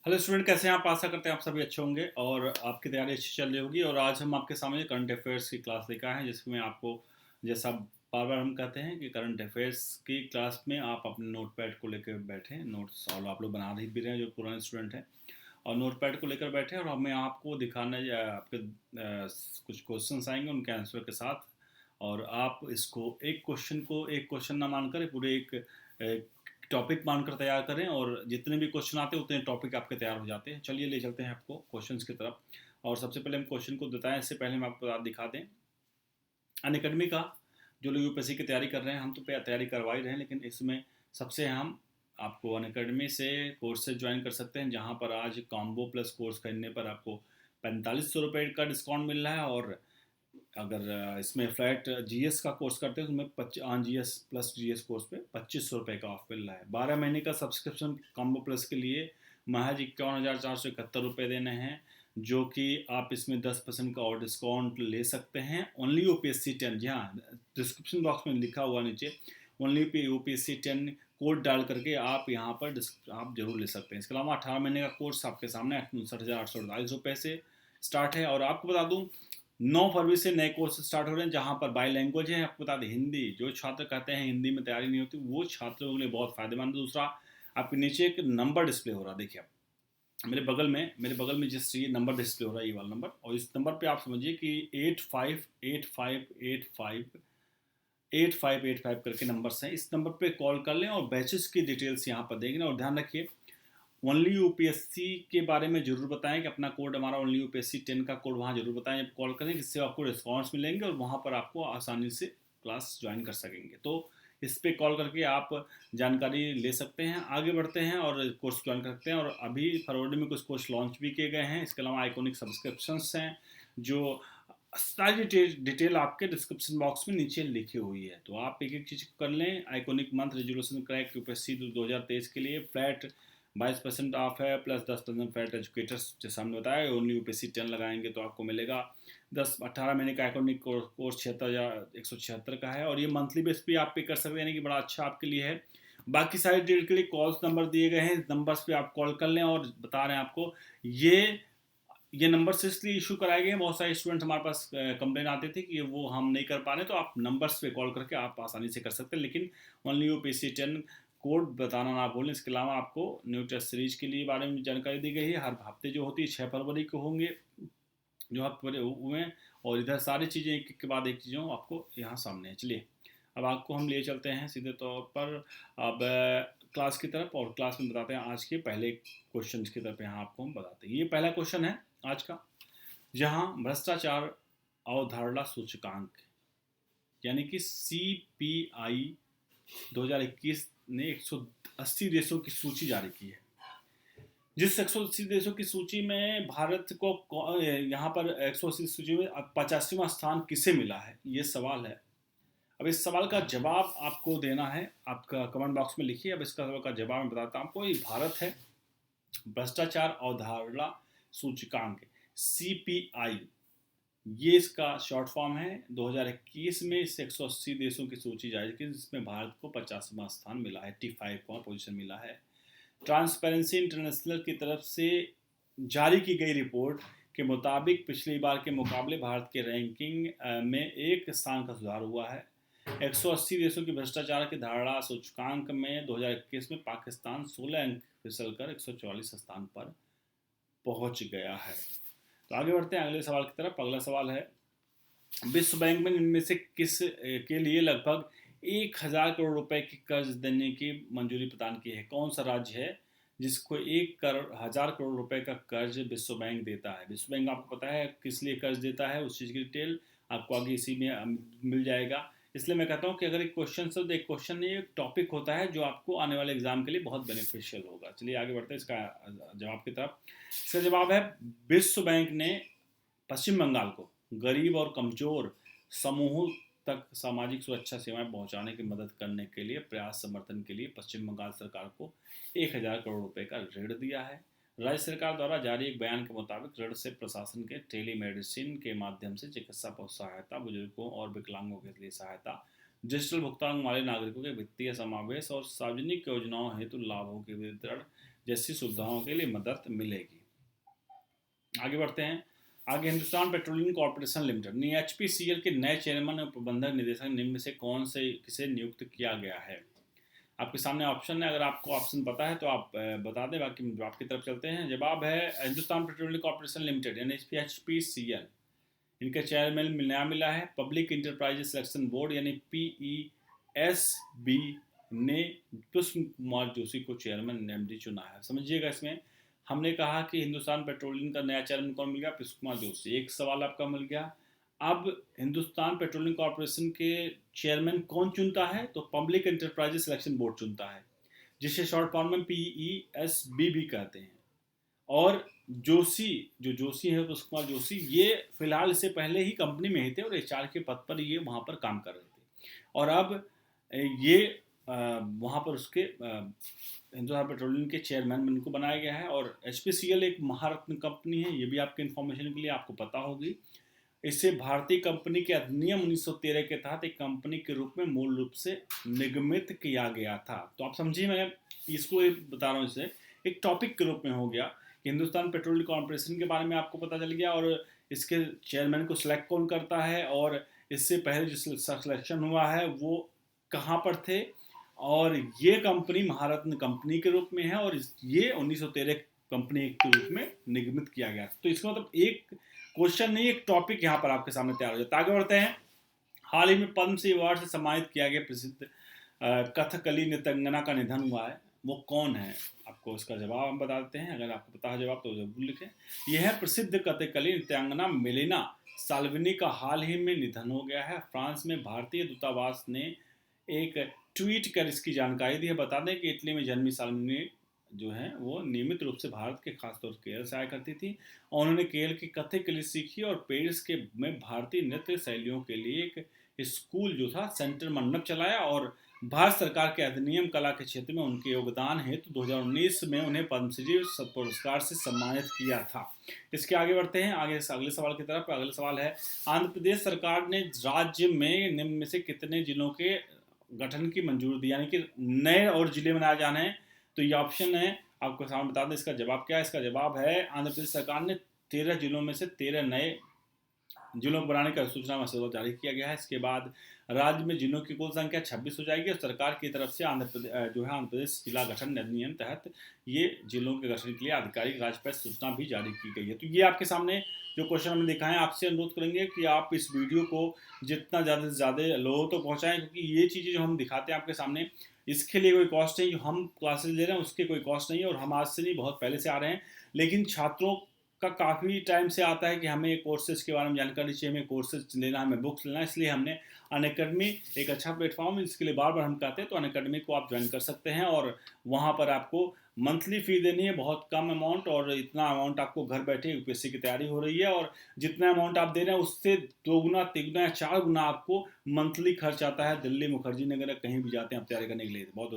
Hello student, कैसे हैं आप? आशा करते हैं आप सभी अच्छे होंगे और आपकी तैयारी अच्छी चल रही होगी। और आज हम आपके सामने करंट अफेयर्स की क्लास लेकर आए हैं, जिसमें आपको, जैसा बार बार हम कहते हैं कि करंट अफेयर्स की क्लास में आप अपने नोट पैड को लेकर बैठें, नोट्स और आप लोग बना भी रहे हैं जो पुराने स्टूडेंट हैं, और नोट पैड को लेकर बैठे और हमें आपको दिखाना आपके कुछ क्वेश्चंस आएंगे उनके आंसर के साथ। और आप इसको एक क्वेश्चन ना मानकर पूरे एक टॉपिक मानकर तैयार करें, और जितने भी क्वेश्चन आते हैं उतने टॉपिक आपके तैयार हो जाते हैं। चलिए ले चलते हैं आपको क्वेश्चंस की तरफ। और सबसे पहले हम क्वेश्चन को बताएं, इससे पहले हम आपको दिखा दें अनअकैडमी का। जो लोग यूपीएससी की तैयारी कर रहे हैं, हम तो तैयारी करवा ही रहे हैं, लेकिन इसमें सबसे हम आपको अनअकैडमी से कोर्सेज ज्वाइन कर सकते हैं, जहाँ पर आज कॉम्बो प्लस कोर्स खरीदने पर आपको 4500 रुपये का डिस्काउंट मिल रहा है। और अगर इसमें फ्लैट जीएस का कोर्स करते हैं तो हमें जीएस प्लस जीएस कोर्स पे 2500 रुपये का ऑफ मिल रहा है। 12 महीने का सब्सक्रिप्शन कॉम्बो प्लस के लिए महज 51,471 रुपये देने हैं, जो कि आप इसमें 10% का और डिस्काउंट ले सकते हैं। ओनली UPSC 10, जी हाँ, डिस्क्रिप्शन बॉक्स में लिखा हुआ नीचे ओनली UPSC 10 कोड डाल करके आप यहाँ पर आप जरूर ले सकते हैं। इसके अलावा 18 महीने का कोर्स आपके सामने 59,848 रुपये से स्टार्ट है। और आपको बता दूँ, 9 फरवरी से नए कोर्स स्टार्ट हो रहे हैं, जहाँ पर बाई लैंग्वेज है। आपको बता दें, हिंदी, जो छात्र कहते हैं हिंदी में तैयारी नहीं होती, वो छात्रों के लिए बहुत फायदेमंद है। दूसरा, आपके नीचे एक नंबर डिस्प्ले हो रहा है, देखिए आप मेरे बगल में जिस ये नंबर डिस्प्ले हो रहा है, ये वाला नंबर, और इस नंबर पे आप समझिए कि 858585 करके नंबर्स हैं। इस नंबर पे कॉल कर लें और बैचेस की डिटेल्स यहाँ पर देंगे। और ध्यान रखिए, ओनली यूपीएससी के बारे में जरूर बताएं कि अपना कोड हमारा ओनली UPSC 10 का कोड वहाँ जरूर बताएं जब कॉल करें, जिससे आपको रिस्पॉन्स मिलेंगे और वहाँ पर आपको आसानी से क्लास ज्वाइन कर सकेंगे। तो इस पे कॉल करके आप जानकारी ले सकते हैं। आगे बढ़ते हैं और कोर्स ज्वाइन कर सकते हैं। और अभी फरवरी में कुछ कोर्स लॉन्च भी किए गए हैं। इसके अलावा आइकॉनिक सब्सक्रिप्शंस हैं, जो सारी डिटेल आपके डिस्क्रिप्शन बॉक्स में नीचे लिखी हुई है। तो आप एक एक चीज़ कर लें। Iconic month resolution crack UPSC 2023 के लिए फ्लैट 22% ऑफ है, प्लस 10 फ्लैट एजुकेटर्स, जैसा हमने बताया। ओनली UPSC 10 लगाएंगे तो आपको मिलेगा 18 महीने का आइकॉनिक कोर्स 76,176 का है। और ये मंथली बेस पे आप पे कर सकते हैं, यानी कि बड़ा अच्छा आपके लिए है। बाकी सारी डिटेल के लिए कॉल्स नंबर दिए गए हैं, इस नंबर्स पे आप कॉल कर लें। और बता रहे हैं आपको, ये ये नंबर्स इसलिए इशू कराए गए हैं, बहुत सारे स्टूडेंट हमारे पास कंप्लेन आते थे कि वो हम नहीं कर पा रहे, तो आप नंबर्स पे कॉल करके आप आसानी से कर सकते हैं। लेकिन ओनली UPSC 10 कोड बताना ना भूलें। इसके अलावा आपको न्यू टेस्ट सीरीज के लिए बारे में जानकारी दी गई है, हर हफ्ते जो होती है 6 फरवरी को होंगे जो हफ्ते हुए हैं। और इधर सारी चीज़ें एक एक के बाद एक चीज़ों आपको यहाँ सामने है। चलिए, अब आपको हम ले चलते हैं सीधे तौर पर अब क्लास की तरफ, और क्लास में बताते हैं आज के पहले क्वेश्चन की तरफ। यहाँ आपको हम बताते हैं, ये पहला क्वेश्चन है आज का, जहाँ भ्रष्टाचार अवधारणा सूचकांक, यानी कि CPI 2021 ने 180 देशों की सूची जारी की है। जिस 180 देशों की सूची में भारत को यहाँ पर 180 सूची में 85वां स्थान किसे मिला है, ये सवाल है। अब इस सवाल का जवाब आपको देना है, आपका कमेंट बॉक्स में लिखिए। अब इसका सवाल का जवाब मैं बताता हूँ आपको। ये भारत है, भ्रष्टाचार अवधारणा सूचकांक, CPI, ये इसका शॉर्ट फॉर्म है। 2021 में इस 180 देशों की सूची जारी की, जिसमें भारत को 50वां स्थान मिला है, 85वां पोजीशन मिला है। ट्रांसपेरेंसी इंटरनेशनल की तरफ से जारी की गई रिपोर्ट के मुताबिक पिछली बार के मुकाबले भारत के रैंकिंग में एक स्थान का सुधार हुआ है। 180 देशों की भ्रष्टाचार की धारणा सूचकांक में 2021 में पाकिस्तान 16 अंक फिसल कर 144 स्थान पर पहुंच गया है। तो आगे बढ़ते हैं अगले सवाल की तरफ। अगला सवाल है, विश्व बैंक में इनमें से किस के लिए लगभग 1,000 करोड़ रुपए की कर्ज देने की मंजूरी प्रदान की है? कौन सा राज्य है जिसको 1,000 करोड़ रुपए का कर्ज विश्व बैंक देता है? विश्व बैंक आपको पता है किस लिए कर्ज देता है, उस चीज़ की डिटेल आपको आगे इसी में मिल जाएगा। इसलिए मैं कहता हूँ कि अगर एक क्वेश्चन से एक क्वेश्चन नहीं, एक टॉपिक होता है जो आपको आने वाले एग्जाम के लिए बहुत बेनिफिशियल होगा। चलिए आगे बढ़ते हैं इसका जवाब की तरफ। इसका जवाब है, विश्व बैंक ने पश्चिम बंगाल को गरीब और कमजोर समूहों तक सामाजिक सुरक्षा सेवाएं पहुंचाने की मदद करने के लिए प्रयास समर्थन के लिए पश्चिम बंगाल सरकार को 1,000 करोड़ रुपए का ऋण दिया है। राज्य सरकार द्वारा जारी एक बयान के मुताबिक ऋण से प्रशासन के टेलीमेडिसिन के माध्यम से चिकित्सा सहायता, बुजुर्गों और विकलांगों के लिए सहायता, डिजिटल भुगतान वाले नागरिकों के वित्तीय समावेश और सार्वजनिक योजनाओं हेतु लाभों के वितरण जैसी सुविधाओं के लिए मदद मिलेगी। आगे बढ़ते हैं। आगे हिंदुस्तान पेट्रोलियम कॉर्पोरेशन लिमिटेड यानी HPCL के नए चेयरमैन और प्रबंधक निदेशक निम्न में से कौन से किसे नियुक्त किया गया है? आपके सामने ऑप्शन है, अगर आपको ऑप्शन पता है तो आप बता दें, बाकी जवाब की तरफ चलते हैं। जवाब है हिंदुस्तान पेट्रोलियम कॉर्पोरेशन लिमिटेड यानी HPCL, इनका चेयरमैन नया मिला है पब्लिक इंटरप्राइजेस सिलेक्शन बोर्ड यानी PESB ने पुष्प कुमार जोशी को चेयरमैन MD चुना है। समझिएगा, इसमें हमने कहा कि हिंदुस्तान पेट्रोलियम का नया चेयरमैन कौन मिल गया? पुष्प कुमार जोशी। एक सवाल आपका मिल गया। अब हिंदुस्तान पेट्रोलियम कॉर्पोरेशन के चेयरमैन कौन चुनता है? तो पब्लिक इंटरप्राइजेस सिलेक्शन बोर्ड चुनता है, जिसे शॉर्ट फॉर्म में PESB भी कहते हैं। और जोशी है पुष्प कुमार जोशी, ये फिलहाल इससे पहले ही कंपनी में ही थे और HR के पद पर ये वहाँ पर काम कर रहे थे, और अब ये वहाँ पर उसके हिंदुस्तान पेट्रोलियम के चेयरमैन इनको बनाया गया है। और HPCL एक महारत्न कंपनी है, ये भी आपके इन्फॉर्मेशन के लिए आपको पता होगी। इसे भारतीय कंपनी के अधिनियम 1913 के तहत एक कंपनी के रूप में मूल रूप से निगमित किया गया था। तो आप समझिए, मैं इसको बता रहा हूँ, इसे एक टॉपिक के रूप में हो गया कि हिंदुस्तान पेट्रोलियम कॉर्पोरेशन के बारे में आपको पता चल गया, और इसके चेयरमैन को सिलेक्ट कौन करता है, और इससे पहले जो सिलेक्शन हुआ है वो कहाँ पर थे, और ये कंपनी महारत्न कंपनी के रूप में है, और ये 1913 कंपनी के रूप में निगमित किया गया। तो इसका मतलब एक क्वेश्चन नहीं, एक टॉपिक यहाँ पर आपके सामने तैयार हो जाता है। आगे बढ़ते हैं। हाल ही में पद्मश्री अवार्ड से सम्मानित किया गया प्रसिद्ध कथकली नृत्यांगना का निधन हुआ है, वो कौन है? आपको इसका जवाब हम बता देते हैं, अगर आपको पता है जवाब तो जरूर लिखें। यह है प्रसिद्ध कथकली नृत्यांगना मिलेना साल्विनी का हाल ही में निधन हो गया है। फ्रांस में भारतीय दूतावास ने एक ट्वीट कर इसकी जानकारी दी है। बता दें कि इटली में जन्मी साल्विनी जो है वो नियमित रूप से भारत के खासतौर से केरल से आया करती थी, और उन्होंने केरल की कथकली सीखी और पेरिस के में भारतीय नृत्य शैलियों के लिए एक स्कूल जो था सेंटर मंडप चलाया, और भारत सरकार के अधिनियम कला के क्षेत्र में उनके योगदान हेतु 2019 में उन्हें पद्मश्री पुरस्कार से सम्मानित किया था। इसके आगे बढ़ते हैं, आगे अगले सवाल की तरफ। अगला सवाल है, आंध्र प्रदेश सरकार ने राज्य में निम्न में से कितने जिलों के गठन की मंजूरी दी, यानी कि नए और जिले बनाए जाने हैं? तो ये ऑप्शन है, आपको सामने बता दें इसका जवाब क्या है। इसका जवाब है आंध्र प्रदेश सरकार ने 13 जिलों में से 13 नए जिलों को बनाने का सूचना मसौदा जारी किया गया है। इसके बाद राज्य में जिलों की कुल संख्या 26 हो जाएगी, और सरकार की तरफ से आंध्र प्रदेश जिला गठन अधिनियम तहत ये जिलों के गठन के लिए आधिकारिक राजपत्र सूचना भी जारी की गई है। तो ये आपके सामने जो क्वेश्चन हमने दिखाए, आपसे अनुरोध करेंगे कि आप इस वीडियो को जितना ज़्यादा से ज़्यादा लोगों तक पहुँचाएँ, क्योंकि ये चीज़ें जो हम दिखाते हैं आपके सामने, इसके लिए कोई कॉस्ट नहीं, जो हम क्लासेस ले रहे हैं उसके कोई कॉस्ट नहीं है, और हम आज से नहीं बहुत पहले से आ रहे हैं। लेकिन छात्रों का काफ़ी टाइम से आता है कि हमें कोर्सेज के बारे में जानकारी चाहिए, हमें कोर्सेज लेना, हमें बुक्स लेना, इसलिए हमने अनअकैडमी एक अच्छा प्लेटफॉर्म है, इसके लिए बार बार हम कहते हैं। तो अनअकैडमी को आप ज्वाइन कर सकते हैं, और वहाँ पर आपको मंथली फ़ी देनी है, बहुत कम अमाउंट, और इतना अमाउंट आपको घर बैठे UPSC की तैयारी हो रही है, और जितना अमाउंट आप दे रहे हैं उससे 2 गुना 3 गुना या 4 गुना आपको मंथली खर्च आता है। दिल्ली मुखर्जी नगर कहीं भी जाते हैं आप तैयारी करने के लिए। बहुत